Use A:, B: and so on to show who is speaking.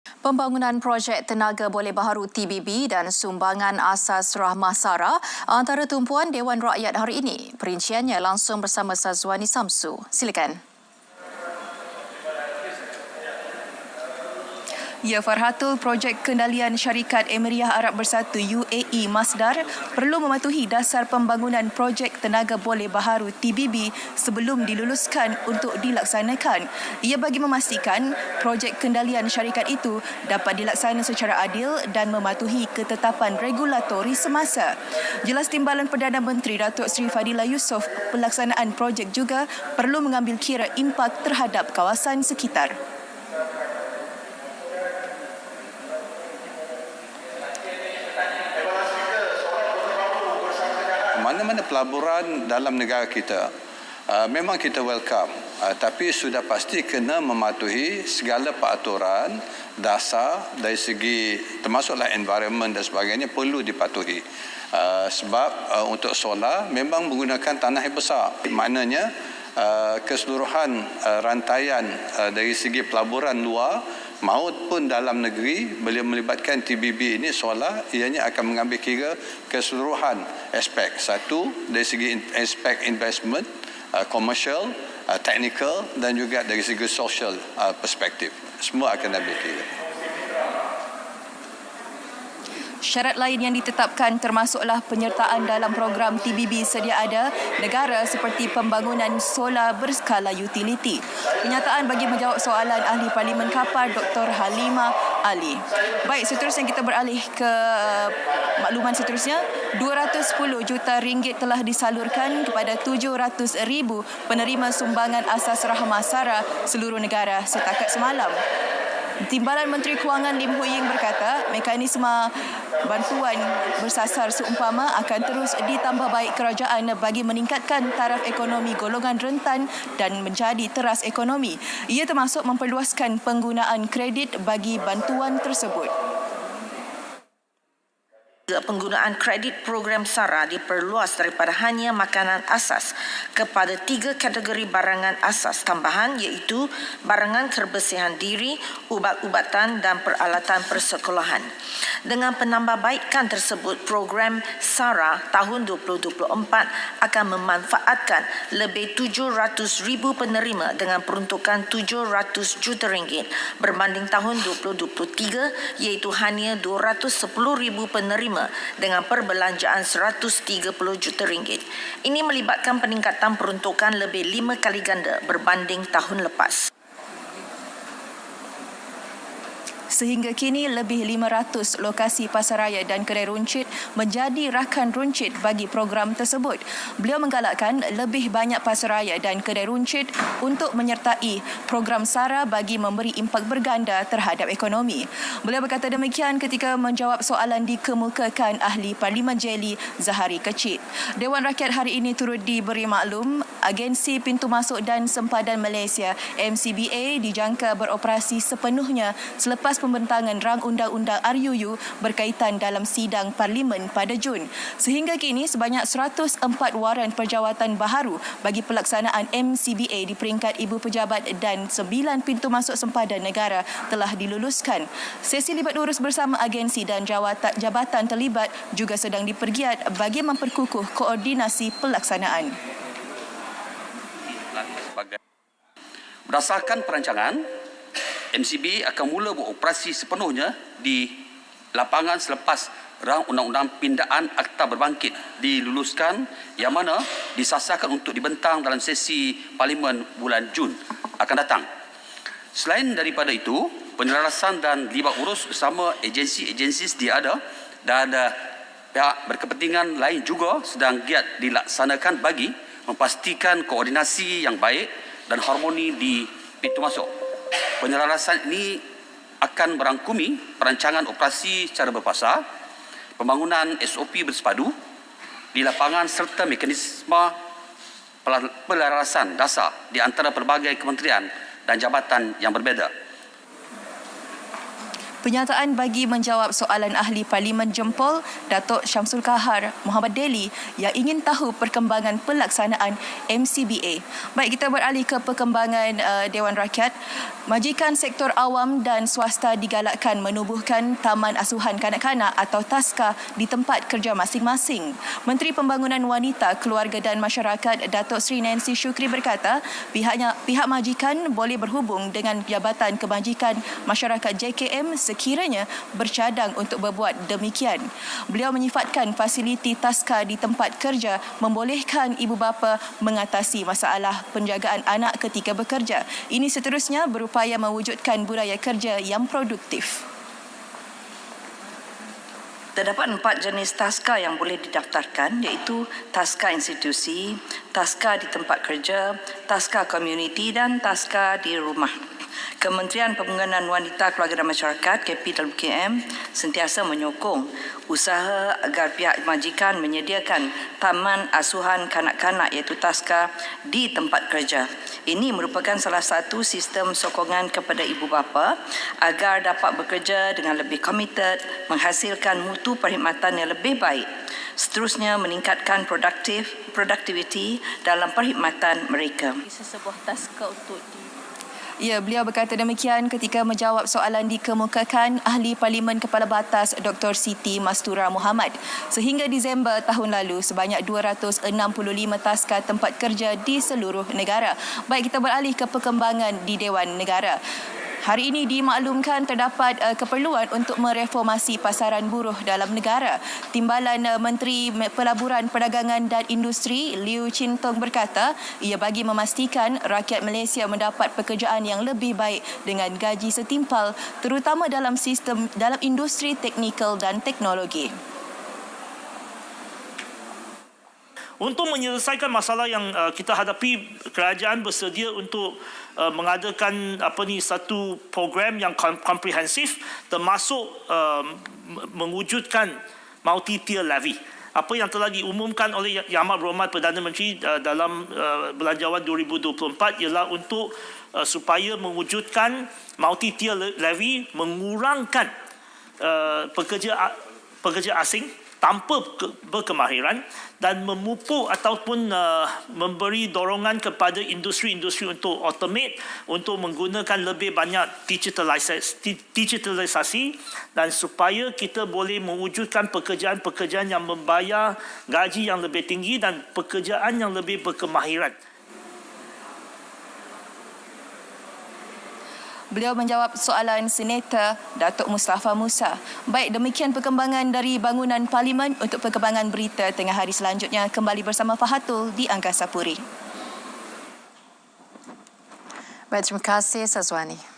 A: Pembangunan projek Tenaga Boleh Baharu TBB dan sumbangan asas Rahmah Sara antara tumpuan Dewan Rakyat hari ini. Perinciannya langsung bersama Sazwani Samsu. Silakan. Ya, Farhatul, projek kendalian syarikat Emiriah Arab Bersatu UAE Masdar perlu mematuhi dasar pembangunan projek Tenaga Boleh Baharu TBB sebelum diluluskan untuk dilaksanakan. Ia bagi memastikan projek kendalian syarikat itu dapat dilaksanakan secara adil dan mematuhi ketetapan regulatori semasa. Jelas Timbalan Perdana Menteri Datuk Seri Fadilah Yusof, pelaksanaan projek juga perlu mengambil kira impak terhadap kawasan sekitar.
B: Mana-mana pelaburan dalam negara kita memang kita welcome, tapi sudah pasti kena mematuhi segala peraturan dasar dari segi termasuklah environment dan sebagainya perlu dipatuhi. Sebab untuk solar memang menggunakan tanah yang besar. Maknanya keseluruhan rantaian dari segi pelaburan luar maupun dalam negeri bila melibatkan TBB ini solar, ianya akan mengambil kira keseluruhan aspek. Satu, dari segi aspek investment, commercial, technical dan juga dari segi social perspektif. Semua akan ambil kira.
A: Syarat lain yang ditetapkan termasuklah penyertaan dalam program TBB sedia ada negara seperti pembangunan solar berskala utility. Kenyataan bagi menjawab soalan Ahli Parlimen Kapar Dr. Halimah Ali. Baik, seterusnya kita beralih ke makluman seterusnya. 210 juta ringgit telah disalurkan kepada 700,000 penerima sumbangan asas Rahmah Sara seluruh negara setakat semalam. Timbalan Menteri Kewangan Lim Hu Ying berkata, mekanisme bantuan bersasar seumpama akan terus ditambah baik kerajaan bagi meningkatkan taraf ekonomi golongan rentan dan menjadi teras ekonomi. Ia termasuk memperluaskan penggunaan kredit bagi bantuan tersebut.
C: Penggunaan kredit program SARA diperluas daripada hanya makanan asas kepada 3 kategori barangan asas tambahan iaitu barangan kebersihan diri, ubat-ubatan dan peralatan persekolahan. Dengan penambahbaikan tersebut, program SARA tahun 2024 akan memanfaatkan lebih 700,000 penerima dengan peruntukan 700 juta ringgit berbanding tahun 2023 iaitu hanya 210,000 penerima dengan perbelanjaan 130 juta ringgit. Ini melibatkan peningkatan peruntukan lebih 5 kali ganda berbanding tahun lepas.
A: Sehingga kini lebih 500 lokasi pasaraya dan kedai runcit menjadi rakan runcit bagi program tersebut. Beliau menggalakkan lebih banyak pasaraya dan kedai runcit untuk menyertai program SARA bagi memberi impak berganda terhadap ekonomi. Beliau berkata demikian ketika menjawab soalan dikemukakan Ahli Parlimen Jelly Zahari Kecit. Dewan Rakyat hari ini turut diberi maklum Agensi Pintu Masuk dan Sempadan Malaysia MCBA dijangka beroperasi sepenuhnya selepas pembentangan rang undang-undang RUU berkaitan dalam sidang Parlimen pada Jun. Sehingga kini sebanyak 104 waran perjawatan baharu bagi pelaksanaan MCBA di peringkat ibu pejabat dan 9 pintu masuk sempadan negara telah diluluskan. Sesi libat urus bersama agensi dan jabatan terlibat juga sedang dipergiat bagi memperkukuh koordinasi pelaksanaan.
D: Berdasarkan perancangan, MCB akan mula beroperasi sepenuhnya di lapangan selepas rang undang-undang pindaan Akta Berbangkit diluluskan yang mana disasarkan untuk dibentang dalam sesi Parlimen bulan Jun akan datang. Selain daripada itu, penyelarasan dan libat urus bersama agensi-agensi sedia ada dan pihak berkepentingan lain juga sedang giat dilaksanakan bagi memastikan koordinasi yang baik dan harmoni di pintu masuk. Penyelarasan ini akan merangkumi perancangan operasi secara berpasar, pembangunan SOP bersepadu di lapangan serta mekanisme pelarasan dasar di antara pelbagai kementerian dan jabatan yang berbeza.
A: Penyataan bagi menjawab soalan ahli Parlimen Jempol, Datuk Syamsul Kahar Muhammad Deli yang ingin tahu perkembangan pelaksanaan MCBA. Baik, kita beralih ke perkembangan Dewan Rakyat. Majikan sektor awam dan swasta digalakkan menubuhkan Taman Asuhan Kanak-Kanak atau TASKA di tempat kerja masing-masing. Menteri Pembangunan Wanita, Keluarga dan Masyarakat Datuk Seri Nancy Shukri berkata, pihak majikan boleh berhubung dengan Jabatan Kebajikan Masyarakat JKM sekiranya bercadang untuk berbuat demikian. Beliau menyifatkan fasiliti TASKA di tempat kerja membolehkan ibu bapa mengatasi masalah penjagaan anak ketika bekerja. Ini seterusnya berupaya mewujudkan budaya kerja yang produktif.
C: Terdapat 4 jenis TASKA yang boleh didaftarkan, iaitu TASKA institusi, TASKA di tempat kerja, TASKA komuniti dan TASKA di rumah. Kementerian Pembangunan Wanita, Keluarga dan Masyarakat KPWKM sentiasa menyokong usaha agar pihak majikan menyediakan Taman Asuhan Kanak-Kanak iaitu TASKA di tempat kerja. Ini merupakan salah satu sistem sokongan kepada ibu bapa agar dapat bekerja dengan lebih komited, menghasilkan mutu perkhidmatan yang lebih baik. Seterusnya meningkatkan produktiviti dalam perkhidmatan mereka.
A: Sebuah TASKA untuk Ya, beliau berkata demikian ketika menjawab soalan dikemukakan Ahli Parlimen Kepala Batas Dr. Siti Mastura Muhammad. Sehingga Disember tahun lalu, sebanyak 265 TASKA tempat kerja di seluruh negara. Baik, kita beralih ke perkembangan di Dewan Negara. Hari ini dimaklumkan terdapat keperluan untuk mereformasi pasaran buruh dalam negara. Timbalan Menteri Pelaburan Perdagangan dan Industri Liu Chin Tong berkata, ia bagi memastikan rakyat Malaysia mendapat pekerjaan yang lebih baik dengan gaji setimpal, terutama dalam industri teknikal dan teknologi.
E: Untuk menyelesaikan masalah yang kita hadapi, kerajaan bersedia untuk mengadakan satu program yang komprehensif, termasuk mewujudkan multi-tier levy. Apa yang telah diumumkan oleh Yang Amat Berhormat Perdana Menteri dalam Belanjawan 2024 ialah untuk supaya mewujudkan multi-tier levy, mengurangkan pekerja asing tanpa berkemahiran dan memupuk ataupun memberi dorongan kepada industri-industri untuk automate, untuk menggunakan lebih banyak digitalisasi dan supaya kita boleh mewujudkan pekerjaan-pekerjaan yang membayar gaji yang lebih tinggi dan pekerjaan yang lebih berkemahiran.
A: Beliau menjawab soalan Senator Datuk Mustafa Musa. Baik, demikian perkembangan dari bangunan Parlimen. Untuk perkembangan berita tengah hari selanjutnya, kembali bersama Fahatul di Angkasa Puri.
F: Baik, terima kasih Sazwani.